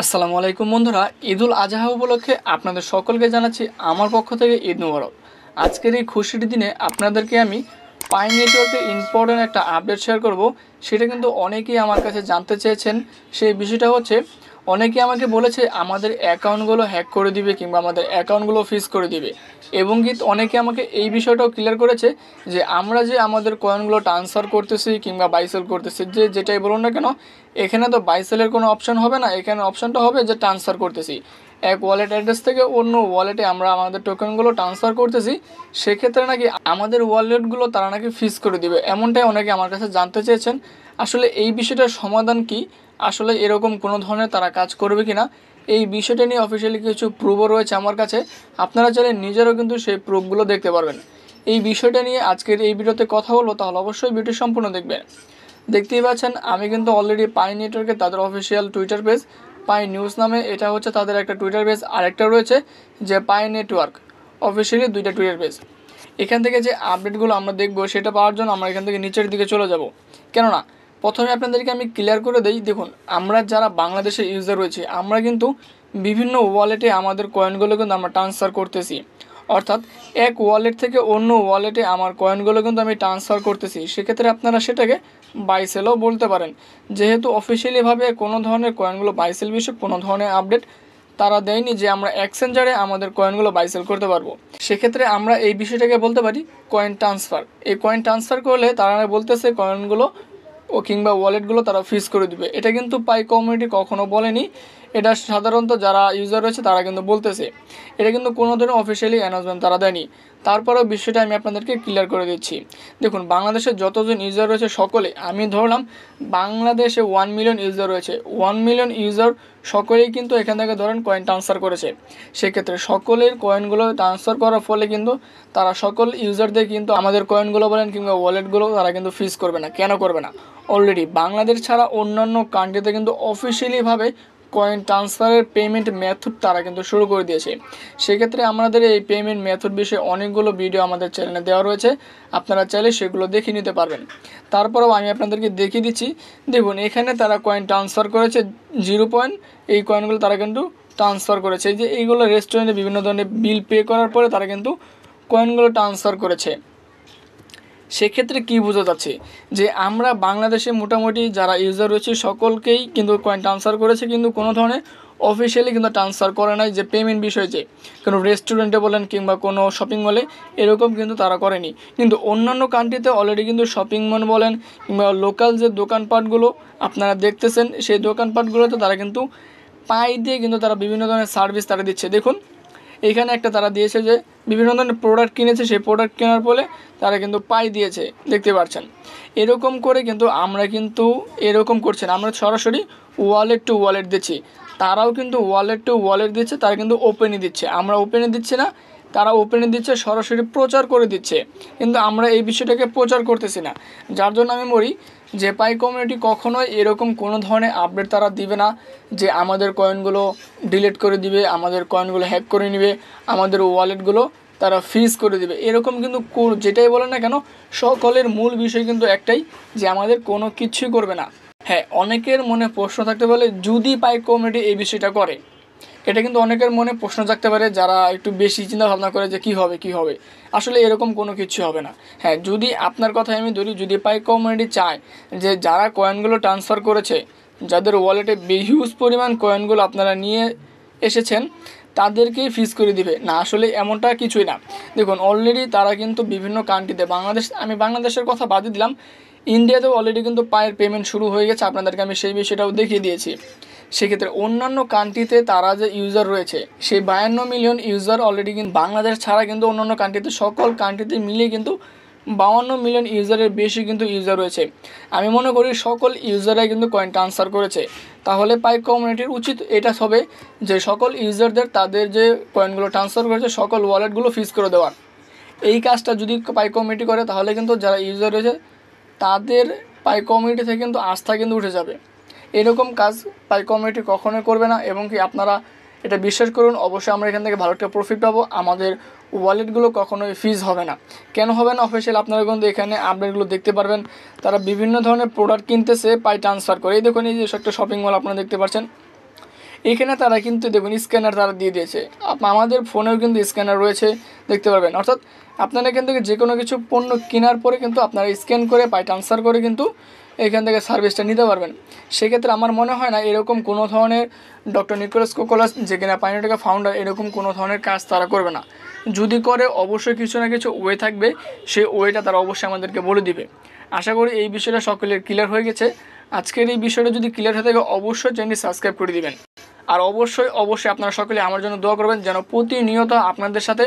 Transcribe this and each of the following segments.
আসসালামু আলাইকুম বন্ধুরা, ঈদুল আজহা উপলক্ষে আপনাদের সকলকে জানাচ্ছি আমার পক্ষ থেকে ঈদ মোবারক। আজকের এই খুশির দিনে আপনাদেরকে আমি পাই নেটওয়ার্কের ইম্পর্টেন্ট একটা আপডেট শেয়ার করব। সেটা কিন্তু অনেকেই আমার কাছে জানতে চেয়েছেন। সেই বিষয়টা হচ্ছে, অনেকে আমাকে বলেছে আমাদের অ্যাকাউন্টগুলো হ্যাক করে দিবে কিংবা আমাদের অ্যাকাউন্টগুলো ফ্রিজ করে দিবে, এবং কি অনেকে আমাকে এই বিষয়টাও ক্লিয়ার করেছে যে আমরা যে আমাদের কয়েনগুলো ট্রান্সফার করতেছি কিংবা বাইসেল করতেছি, যেটাই বলুন না কেন, এখানে তো বাইসেলের কোনো অপশন হবে না, এখানে অপশনটা হবে যে ট্রান্সফার করতেছি এক ওয়ালেট অ্যাড্রেস থেকে অন্য ওয়ালেটে আমরা আমাদের টোকেনগুলো ট্রান্সফার করতেছি। সেক্ষেত্রে নাকি আমাদের ওয়ালেটগুলো তারা নাকি ফ্রিজ করে দিবে, এমনটাই অনেকে আমার কাছে জানতে চেয়েছেন। আসলে এই বিষয়টার সমাধান কি, আসলে এরকম কোনো ধরনের তারা কাজ করবে কি না, এই বিষয়টা নিয়ে অফিসিয়ালি কিছু প্রুফও রয়েছে আমার কাছে। আপনারা চাইলে নিজেরাও কিন্তু সেই প্রুফগুলো দেখতে পারবেন। এই বিষয়টা নিয়ে আজকের এই ভিডিওতে কথা বলবো, তাহলে অবশ্যই ভিডিও সম্পূর্ণ দেখবেন। দেখতেই পাচ্ছেন আমি কিন্তু অলরেডি পাই নেটওয়ার্কে তাদের অফিসিয়াল টুইটার পেজ পাই নিউজ নামে, এটা হচ্ছে তাদের একটা টুইটার পেজ, আরেকটা রয়েছে যে পাই নেটওয়ার্ক অফিসিয়ালি, দুইটা টুইটার পেজ। এখান থেকে যে আপডেটগুলো আমরা দেখবো সেটা পাওয়ার জন্য আমরা এখান থেকে নিচের দিকে চলে যাব। কেননা প্রথমে আপনাদেরকে আমি ক্লিয়ার করে দিই, দেখুন আমরা যারা বাংলাদেশের ইউজার রয়েছে আমরা কিন্তু বিভিন্ন ওয়ালেটে আমাদের কয়েনগুলো কিন্তু আমরা ট্রান্সফার করতেছি। অর্থাৎ এক ওয়ালেট থেকে অন্য ওয়ালেটে আমার কয়েনগুলো কিন্তু আমি ট্রান্সফার করতেছি। সেক্ষেত্রে আপনারা সেটাকে বাইসেলও বলতে পারেন, যেহেতু অফিসিয়ালিভাবে কোনো ধরনের কয়েনগুলো বাইসেল বিষয়ে কোনো ধরনের আপডেট তারা দেয়নি যে আমরা এক্সচেঞ্জারে আমাদের কয়েনগুলো বাইসেল করতে পারবো। সেক্ষেত্রে আমরা এই বিষয়টাকে বলতে পারি কয়েন ট্রান্সফার। এই কয়েন ট্রান্সফার করলে তারা বলতেছে কয়েনগুলো কিংবা ওয়ালেটগুলো তারা ফ্রিজ করে দিবে। এটা কিন্তু পাই কমিউনিটি কখনো বলেনি, এটা সাধারণত যারা ইউজার রয়েছে তারা কিন্তু বলতেছে। এটা কিন্তু কোনো ধরনের অফিসিয়ালি অ্যানাউন্সমেন্ট তারা দেয়নি। তারপরেও বিষয়টা আমি আপনাদেরকে ক্লিয়ার করে দিচ্ছি। দেখুন বাংলাদেশের যতজন ইউজার রয়েছে সকলে, আমি ধরলাম বাংলাদেশে 1 মিলিয়ন ইউজার রয়েছে, 1 মিলিয়ন ইউজার সকলেই কিন্তু এখান থেকে ধরেন কয়েন ট্রান্সফার করেছে। সেক্ষেত্রে সকলের কয়েনগুলো ট্রান্সফার করার ফলে কিন্তু তারা সকল ইউজারদের কিন্তু আমাদের কয়েনগুলো বলেন কিংবা ওয়ালেটগুলো তারা কিন্তু ফ্রিজ করবে না। কেন করবে না? অলরেডি বাংলাদেশ ছাড়া অন্যান্য কান্ট্রিতে কিন্তু অফিসিয়ালিভাবে কয়েন ট্রান্সফারের পেমেন্ট মেথড তারা কিন্তু শুরু করে দিয়েছে। সেক্ষেত্রে আমাদের এই পেমেন্ট মেথড বিষয়ে অনেকগুলো ভিডিও আমাদের চ্যানেলে দেওয়া রয়েছে, আপনারা চাইলে সেগুলো দেখে নিতে পারবেন। তারপরেও আমি আপনাদেরকে দেখিয়ে দিচ্ছি। দেখুন এখানে তারা কয়েন ট্রান্সফার করেছে 0 পয়েন্ট, এই কয়েনগুলো তারা কিন্তু ট্রান্সফার করেছে। এই যে এইগুলো রেস্টুরেন্টে বিভিন্ন ধরনের বিল পে করার পরে তারা কিন্তু কয়েনগুলো ট্রান্সফার করেছে। সেক্ষেত্রে কি বোঝা যাচ্ছে যে আমরা বাংলাদেশে মোটামুটি যারা ইউজার রয়েছে সকলকেই কিন্তু কয়েন ট্রান্সফার করেছে, কিন্তু কোনো ধরনের অফিসিয়ালি কিন্তু ট্রান্সফার করে নাই। যে পেমেন্ট বিষয়ে যে কোনো রেস্টুরেন্টে বলেন কিংবা কোনো শপিং মলে এরকম কিন্তু তারা করেনি। কিন্তু অন্যান্য কান্ট্রিতে অলরেডি কিন্তু শপিং মল বলেন কিংবা লোকাল যে দোকানপাটগুলো আপনারা দেখতেছেন, সেই দোকানপাটগুলোতে তারা কিন্তু পাই দিয়ে কিন্তু তারা বিভিন্ন ধরনের সার্ভিস তারা দিচ্ছে। দেখুন এইখানে একটা তারা দিয়েছে যে বিভিন্ন ধরনের প্রোডাক্ট কিনেছে, সেই প্রোডাক্ট কেনার ফলে তারা কিন্তু পাই দিয়েছে, দেখতে পাচ্ছেন। এরকম করে কিন্তু আমরা কিন্তু এরকম করছেন, আমরা সরাসরি ওয়ালেট টু ওয়ালেট দিচ্ছি, তারাও কিন্তু ওয়ালেট টু ওয়ালেট দিচ্ছে, তারা কিন্তু ওপেনই দিচ্ছে, আমরা ওপেনে দিচ্ছি না, তারা ওপেনে দিচ্ছে, সরাসরি প্রচার করে দিচ্ছে, কিন্তু আমরা এই বিষয়টাকে প্রচার করতেছি না। যার জন্য আমি বলি যে পাই কমিউনিটি কখনোই এরকম কোনো ধরনের আপডেট তারা দিবে না যে আমাদের কয়েনগুলো ডিলিট করে দিবে, আমাদের কয়েনগুলো হ্যাক করে নেবে, আমাদের ওয়ালেটগুলো তারা ফ্রিজ করে দিবে, এরকম কিন্তু যেটাই বলে না কেন সকলের মূল বিষয় কিন্তু একটাই, যে আমাদের কোনো কিছুই করবে না। হ্যাঁ, অনেকের মনে প্রশ্ন থাকতে পারে যদি পাই কমিউনিটি এই বিষয়টা করে, এটা কিন্তু অনেকের মনে প্রশ্ন থাকতে পারে যারা একটু বেশি চিন্তা ভাবনা করে যে কী হবে। আসলে এরকম কোনো কিছু হবে না। হ্যাঁ, যদি আপনার কথা আমি ধরি, যদি পাই কমিউনিটি চায় যে যারা কয়েনগুলো ট্রান্সফার করেছে, যাদের ওয়ালেটে হিউজ পরিমাণ কয়েনগুলো আপনারা নিয়ে এসেছেন, তাদেরকেই ফ্রিজ করে দিবে না, আসলে এমনটা কিছুই না। দেখুন অলরেডি তারা কিন্তু বিভিন্ন কান্ট্রিতে, আমি বাংলাদেশের কথা বাদই দিলাম, ইন্ডিয়াতেও অলরেডি কিন্তু পায়ের পেমেন্ট শুরু হয়ে গেছে, আপনাদেরকে আমি সেই বিষয়টাও দেখিয়ে দিয়েছি। সেক্ষেত্রে অন্যান্য কান্ট্রিতে তারা যে ইউজার রয়েছে, সেই 52 মিলিয়ন ইউজার অলরেডি কিন্তু বাংলাদেশ ছাড়া কিন্তু অন্যান্য কান্ট্রিতে, সকল কান্ট্রিতে মিলিয়ে কিন্তু 52 মিলিয়ন ইউজারের বেশি কিন্তু ইউজার রয়েছে। আমি মনে করি সকল ইউজাররাই কিন্তু কয়েন ট্রান্সফার করেছে। তাহলে পাই কমিউনিটির উচিত এটা হবে যে সকল ইউজারদের তাদের যে কয়েনগুলো ট্রান্সফার করেছে সকল ওয়ালেটগুলো ফ্রিজ করে দেওয়ার। এই কাজটা যদি পাই কমিউনিটি করে তাহলে কিন্তু যারা ইউজার রয়েছে তাদের পাই কমিউনিটি থেকে কিন্তু আস্থা কিন্তু উঠে যাবে। এরকম কাজ পাই কমিউনিটি কখনোই করবে না, এবং কি আপনারা এটা বিশ্বাস করুন, অবশ্যই আমরা এখান থেকে ভালো একটা প্রফিট পাবো, আমাদের ওয়ালেটগুলো কখনোই ফ্রিজ হবে না। কেন হবে না? অফিসিয়াল আপনারা কিন্তু এখানে আপডেটগুলো দেখতে পারবেন, তারা বিভিন্ন ধরনের প্রোডাক্ট কিনতেছে পাই ট্রান্সফার করে। এই দেখুন, এই যে একটা শপিং মল আপনারা দেখতে পাচ্ছেন, এখানে তারা কিন্তু দেখুন স্ক্যানার তারা দিয়ে দিয়েছে, আমাদের ফোনেও কিন্তু স্ক্যানার রয়েছে, দেখতে পারবেন। অর্থাৎ আপনারা এখান থেকে যে কোনো কিছু পণ্য কেনার পরে কিন্তু আপনারা স্ক্যান করে পাই ট্রান্সফার করে কিন্তু এখান থেকে সার্ভিসটা নিতে পারবেন। সেক্ষেত্রে আমার মনে হয় না এরকম কোনো ধরনের ডক্টর নিকোলাস কোকোলাস যে কিনা পাইনিওটেকের ফাউন্ডার এরকম কোনো ধরনের কাজ তারা করবে না। যদি করে অবশ্যই কিছু না কিছু ওয়ে থাকবে, সেই ওয়েটা তারা অবশ্যই আমাদেরকে বলে দিবে। আশা করি এই বিষয়টা সকলের ক্লিয়ার হয়ে গেছে। আজকের এই বিষয়টা যদি ক্লিয়ার হয়ে থাকে অবশ্যই চ্যানেলটি সাবস্ক্রাইব করে দিবেন। আর অবশ্যই আপনারা সকলে আমার জন্য দোয়া করবেন যেন প্রতিনিয়ত আপনাদের সাথে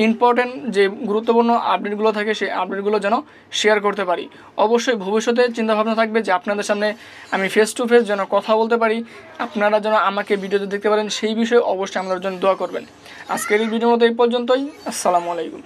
ইম্পর্টেন্ট যে গুরুত্বপূর্ণ আপডেটগুলো থাকে সেই আপডেটগুলো যেন শেয়ার করতে পারি। অবশ্যই ভবিষ্যতে চিন্তাভাবনা থাকবে যে আপনাদের সামনে আমি ফেস টু ফেস যেন কথা বলতে পারি, আপনারা যেন আমাকে ভিডিওতে দেখতে পারেন, সেই বিষয়ে অবশ্যই আমাদের জন্য দোয়া করবেন। আজকের এই ভিডিওর মতো এই পর্যন্তই। আসসালামু আলাইকুম।